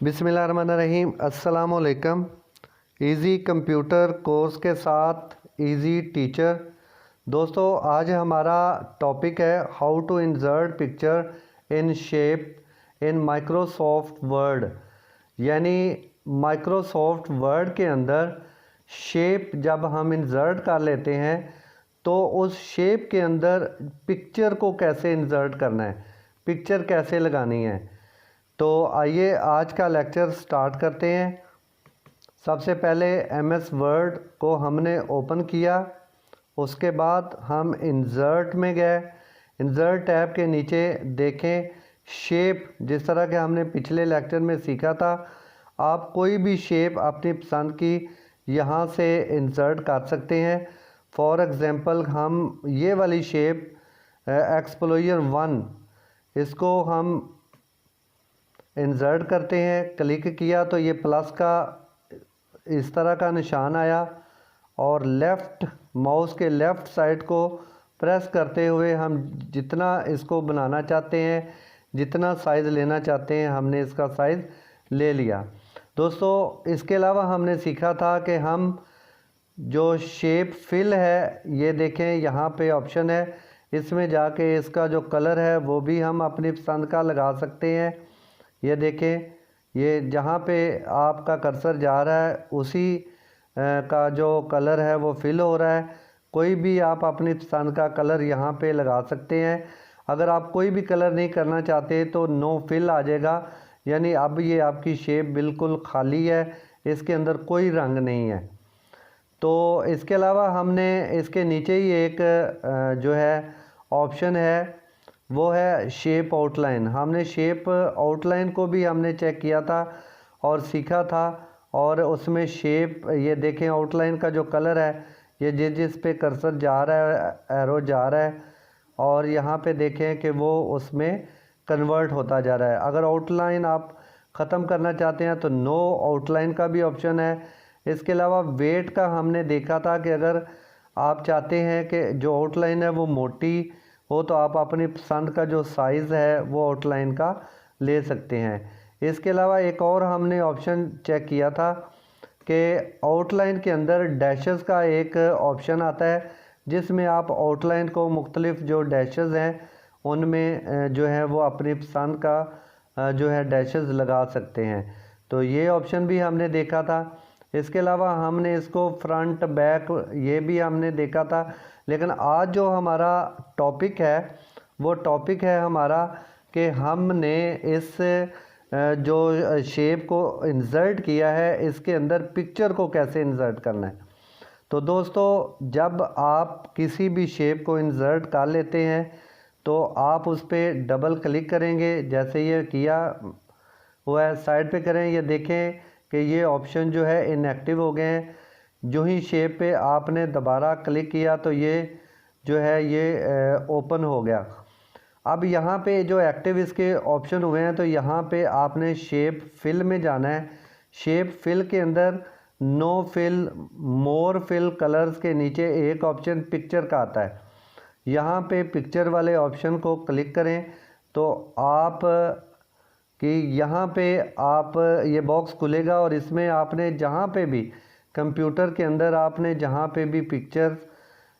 बिस्मिल्लाहिर्रहमानिर्रहीम। अस्सलामुअलैकुम। Easy computer course के साथ इजी टीचर। दोस्तों, आज हमारा टॉपिक है how to insert picture in shape in Microsoft Word. यानी माइक्रोसॉफ्ट वर्ड के अंदर शेप जब हम इंसर्ट कर लेते हैं तो उस शेप के अंदर पिक्चर को कैसे इंसर्ट करना है, पिक्चर कैसे लगानी है। तो आइए आज का लेक्चर स्टार्ट करते हैं। सबसे पहले एमएस वर्ड को हमने ओपन किया, उसके बाद हम इंसर्ट में गए। इंसर्ट टैब के नीचे देखें शेप, जिस तरह के हमने पिछले लेक्चर में सीखा था, आप कोई भी शेप अपनी पसंद की यहाँ से इंसर्ट कर सकते हैं। फॉर एग्ज़ाम्पल हम ये वाली शेप एक्सप्लोयर 1, इसको हम इंसर्ट करते हैं। क्लिक किया तो ये प्लस का इस तरह का निशान आया और लेफ़्ट माउस के लेफ़्ट साइड को प्रेस करते हुए हम जितना इसको बनाना चाहते हैं, जितना साइज़ लेना चाहते हैं, हमने इसका साइज़ ले लिया। दोस्तों, इसके अलावा हमने सीखा था कि हम जो शेप फिल है, ये देखें यहाँ पे ऑप्शन है, इसमें जाके इसका जो कलर है वो भी हम अपनी पसंद का लगा सकते हैं। ये देखें, ये जहाँ पे आपका कर्सर जा रहा है उसी का जो कलर है वो फिल हो रहा है। कोई भी आप अपनी पसंद का कलर यहाँ पे लगा सकते हैं। अगर आप कोई भी कलर नहीं करना चाहते तो नो फिल आ जाएगा, यानी अब ये आपकी शेप बिल्कुल खाली है, इसके अंदर कोई रंग नहीं है। तो इसके अलावा हमने इसके नीचे ही एक जो है ऑप्शन है, वो है शेप आउटलाइन। हमने शेप आउटलाइन को भी हमने चेक किया था और सीखा था, और उसमें शेप ये देखें आउटलाइन का जो कलर है, ये जिस पे कर्सर जा रहा है, एरो जा रहा है, और यहाँ पे देखें कि वो उसमें कन्वर्ट होता जा रहा है। अगर आउटलाइन आप ख़त्म करना चाहते हैं तो नो आउटलाइन का भी ऑप्शन है। इसके अलावा वेट का हमने देखा था कि अगर आप चाहते हैं कि जो आउटलाइन है वो मोटी हो तो आप अपनी पसंद का जो साइज़ है वो आउटलाइन का ले सकते हैं। इसके अलावा एक और हमने ऑप्शन चेक किया था कि आउटलाइन के अंदर डैशेस का एक ऑप्शन आता है, जिसमें आप आउटलाइन को मुख्तलिफ जो डैशेस हैं उनमें जो है वो अपनी पसंद का जो है डैशेस लगा सकते हैं। तो ये ऑप्शन भी हमने देखा था। इसके अलावा हमने इसको फ्रंट बैक ये भी हमने देखा था। लेकिन आज जो हमारा टॉपिक है वो टॉपिक है हमारा कि हमने इस जो शेप को इंसर्ट किया है, इसके अंदर पिक्चर को कैसे इंसर्ट करना है। तो दोस्तों, जब आप किसी भी शेप को इंसर्ट कर लेते हैं तो आप उस पर डबल क्लिक करेंगे, जैसे ये किया हुआ है, साइड पे करें, ये देखें कि ये ऑप्शन जो है इनएक्टिव हो गए हैं। जो ही शेप पे आपने दोबारा क्लिक किया तो ये जो है ये ओपन हो गया। अब यहाँ पे जो एक्टिव इसके ऑप्शन हुए हैं तो यहाँ पे आपने शेप फिल में जाना है। शेप फिल के अंदर no fill more fill colours के नीचे एक ऑप्शन पिक्चर का आता है। यहाँ पे पिक्चर वाले ऑप्शन को क्लिक करें तो आप कि यहाँ पे आप ये बॉक्स खुलेगा और इसमें आपने जहाँ पे भी कंप्यूटर के अंदर आपने जहाँ पे भी पिक्चर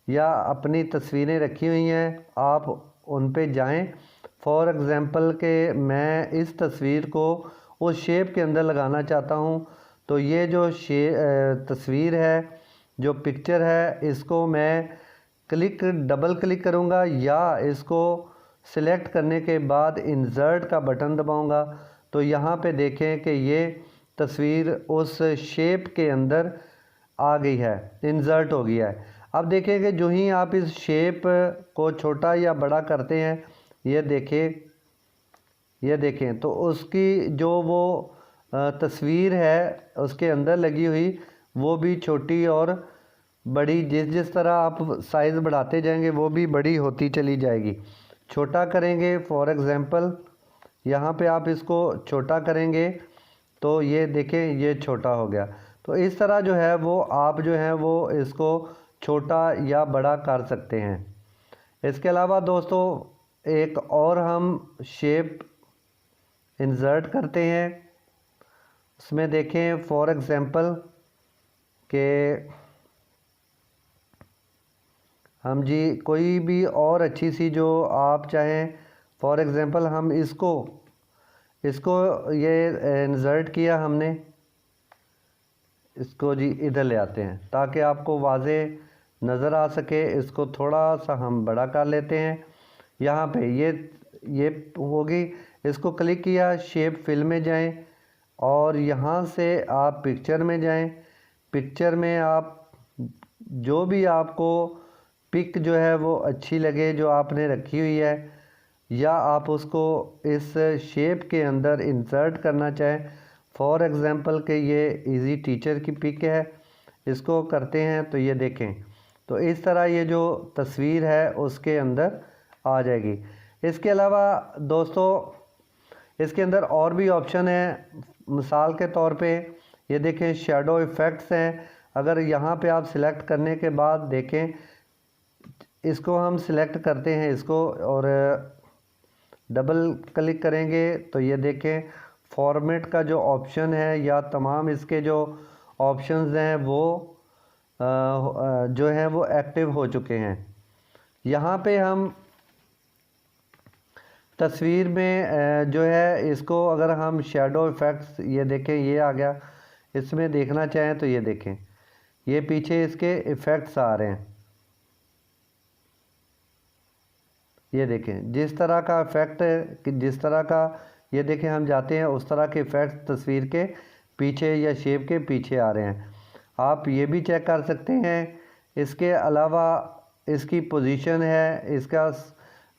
या अपनी तस्वीरें रखी हुई हैं आप उन पे जाएं। फॉर एग्ज़ाम्पल के मैं इस तस्वीर को उस शेप के अंदर लगाना चाहता हूँ, तो ये जो तस्वीर है, जो पिक्चर है, इसको मैं डबल क्लिक करूँगा या इसको सिलेक्ट करने के बाद इंसर्ट का बटन दबाऊंगा तो यहाँ पे देखें कि ये तस्वीर उस शेप के अंदर आ गई है, इंसर्ट हो गया है। अब देखें कि जो ही आप इस शेप को छोटा या बड़ा करते हैं, ये देखें तो उसकी जो वो तस्वीर है उसके अंदर लगी हुई वो भी छोटी और बड़ी, जिस तरह आप साइज़ बढ़ाते जाएंगे वो भी बड़ी होती चली जाएगी। छोटा करेंगे, फॉर एग्ज़ाम्पल यहाँ पे आप इसको छोटा करेंगे तो ये देखें ये छोटा हो गया। तो इस तरह जो है वो आप जो है वो इसको छोटा या बड़ा कर सकते हैं। इसके अलावा दोस्तों, एक और हम शेप इंसर्ट करते हैं। इसमें देखें फॉर एग्ज़ाम्पल कि हम जी कोई भी और अच्छी सी जो आप चाहें, फॉर एग्ज़ाम्पल हम इसको ये इंसर्ट किया हमने, इसको जी इधर ले आते हैं ताकि आपको वाज़े नज़र आ सके। इसको थोड़ा सा हम बड़ा कर लेते हैं। यहाँ पे ये होगी, इसको क्लिक किया, शेप फिल में जाएं और यहाँ से आप पिक्चर में जाएं। पिक्चर में आप जो भी आपको पिक जो है वो अच्छी लगे जो आपने रखी हुई है, या आप उसको इस शेप के अंदर इंसर्ट करना चाहें, फॉर एग्ज़ाम्पल कि ये इजी टीचर की पिक है, इसको करते हैं तो ये देखें, तो इस तरह ये जो तस्वीर है उसके अंदर आ जाएगी। इसके अलावा दोस्तों इसके अंदर और भी ऑप्शन है। मिसाल के तौर पे ये देखें शैडो इफ़ेक्ट्स हैं। अगर यहाँ पे आप सिलेक्ट करने के बाद देखें, इसको हम सिलेक्ट करते हैं इसको और डबल क्लिक करेंगे तो ये देखें फॉर्मेट का जो ऑप्शन है या तमाम इसके जो ऑप्शंस हैं वो जो है वो एक्टिव हो चुके हैं। यहाँ पे हम तस्वीर में जो है इसको अगर हम शैडो इफ़ेक्ट्स, ये देखें ये आ गया, इसमें देखना चाहें तो ये देखें ये पीछे इसके इफ़ेक्ट्स आ रहे हैं। ये देखें जिस तरह का इफ़ेक्ट जिस तरह का ये देखें हम जाते हैं उस तरह के इफ़ेक्ट्स तस्वीर के पीछे या शेप के पीछे आ रहे हैं। आप ये भी चेक कर सकते हैं। इसके अलावा इसकी पोजीशन है, इसका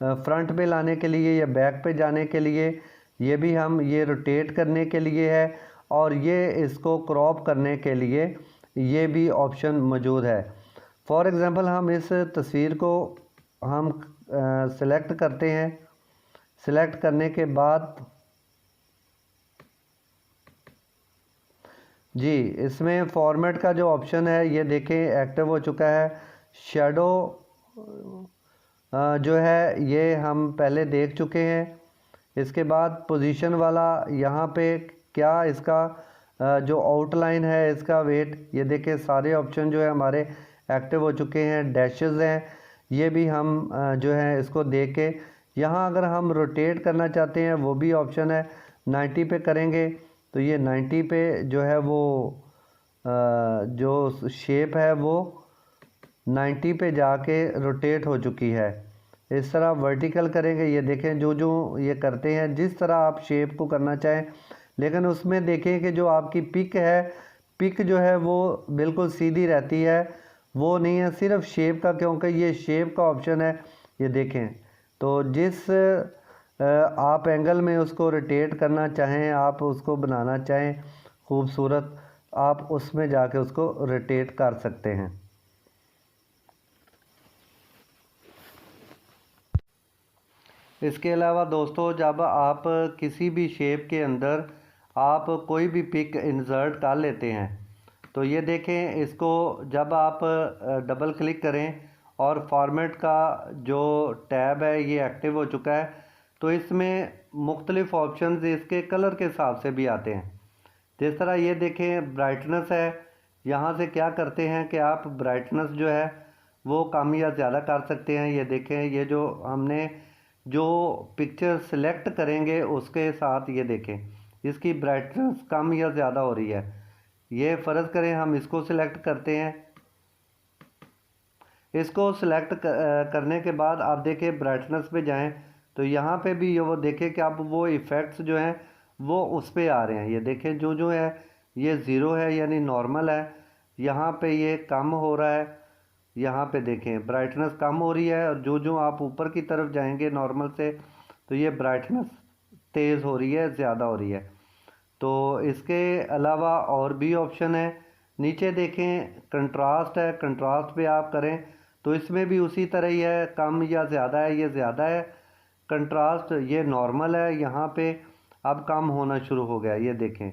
फ्रंट पे लाने के लिए या बैक पे जाने के लिए, ये भी हम ये रोटेट करने के लिए है, और ये इसको क्रॉप करने के लिए ये भी ऑप्शन मौजूद है। फॉर एग्ज़ाम्पल हम इस तस्वीर को हम सिलेक्ट करते हैं। सिलेक्ट करने के बाद जी इसमें फॉर्मेट का जो ऑप्शन है ये देखें एक्टिव हो चुका है। शैडो जो है ये हम पहले देख चुके हैं। इसके बाद पोजीशन वाला यहाँ पे क्या इसका जो आउटलाइन है इसका वेट, ये देखें सारे ऑप्शन जो है हमारे एक्टिव हो चुके हैं। डैशेस हैं ये भी हम जो है इसको देख के, यहाँ अगर हम रोटेट करना चाहते हैं वो भी ऑप्शन है। 90 पे करेंगे तो ये 90 पे जो है वो जो शेप है वो 90 पे जाके रोटेट हो चुकी है। इस तरह वर्टिकल करेंगे, ये देखें जो जो ये करते हैं जिस तरह आप शेप को करना चाहें, लेकिन उसमें देखें कि जो आपकी पिक है, पिक जो है वो बिल्कुल सीधी रहती है, वो नहीं है सिर्फ शेप का, क्योंकि ये शेप का ऑप्शन है। ये देखें तो जिस आप एंगल में उसको रोटेट करना चाहें, आप उसको बनाना चाहें खूबसूरत, आप उसमें जाके उसको रोटेट कर सकते हैं। इसके अलावा दोस्तों जब आप किसी भी शेप के अंदर आप कोई भी पिक इंसर्ट कर लेते हैं तो ये देखें इसको जब आप डबल क्लिक करें और फॉर्मेट का जो टैब है ये एक्टिव हो चुका है, तो इसमें मुख्तलिफ़ ऑप्शंस इसके कलर के हिसाब से भी आते हैं। जिस तरह ये देखें ब्राइटनेस है, यहाँ से क्या करते हैं कि आप ब्राइटनेस जो है वो कम या ज़्यादा कर सकते हैं। ये देखें ये जो हमने जो पिक्चर सेलेक्ट करेंगे उसके साथ ये देखें इसकी ब्राइटनेस कम या ज़्यादा हो रही है। ये फ़र्ज़ करें हम इसको सिलेक्ट करते हैं। इसको सिलेक्ट करने के बाद आप देखें ब्राइटनेस पे जाएं तो यहाँ पे भी ये वो देखें कि आप वो इफ़ेक्ट्स जो हैं वो उस पे आ रहे हैं। ये देखें जो जो है ये ज़ीरो है यानी नॉर्मल है, यहाँ पे ये कम हो रहा है, यहाँ पे देखें ब्राइटनेस कम हो रही है, और जो जो आप ऊपर की तरफ जाएंगे नॉर्मल से तो ये ब्राइटनेस तेज़ हो रही है, ज़्यादा हो रही है। तो इसके अलावा और भी ऑप्शन है। नीचे देखें कंट्रास्ट है, कंट्रास्ट पे आप करें तो इसमें भी उसी तरह ही है, कम या ज़्यादा है, ये ज़्यादा है कंट्रास्ट, ये नॉर्मल है, यहाँ पे अब कम होना शुरू हो गया। ये देखें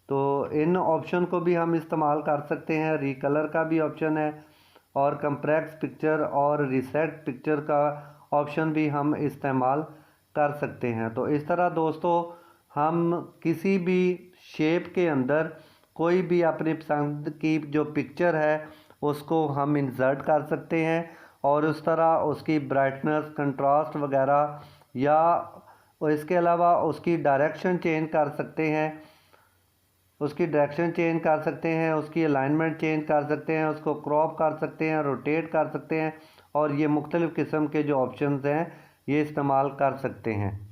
तो इन ऑप्शन को भी हम इस्तेमाल कर सकते हैं। रिकलर का भी ऑप्शन है और कंप्रेस पिक्चर और रीसेट पिक्चर का ऑप्शन भी हम इस्तेमाल कर सकते हैं। तो इस तरह दोस्तों हम किसी भी शेप के अंदर कोई भी अपनी पसंद की जो पिक्चर है उसको हम इंसर्ट कर सकते हैं और उस तरह उसकी ब्राइटनेस, कंट्रास्ट वगैरह या इसके अलावा उसकी डायरेक्शन चेंज कर सकते हैं, उसकी अलाइनमेंट चेंज कर सकते हैं, उसको क्रॉप कर सकते हैं, रोटेट कर सकते हैं और ये मुख्तलिफ़ किस्म के जो ऑप्शंस हैं ये इस्तेमाल कर सकते हैं।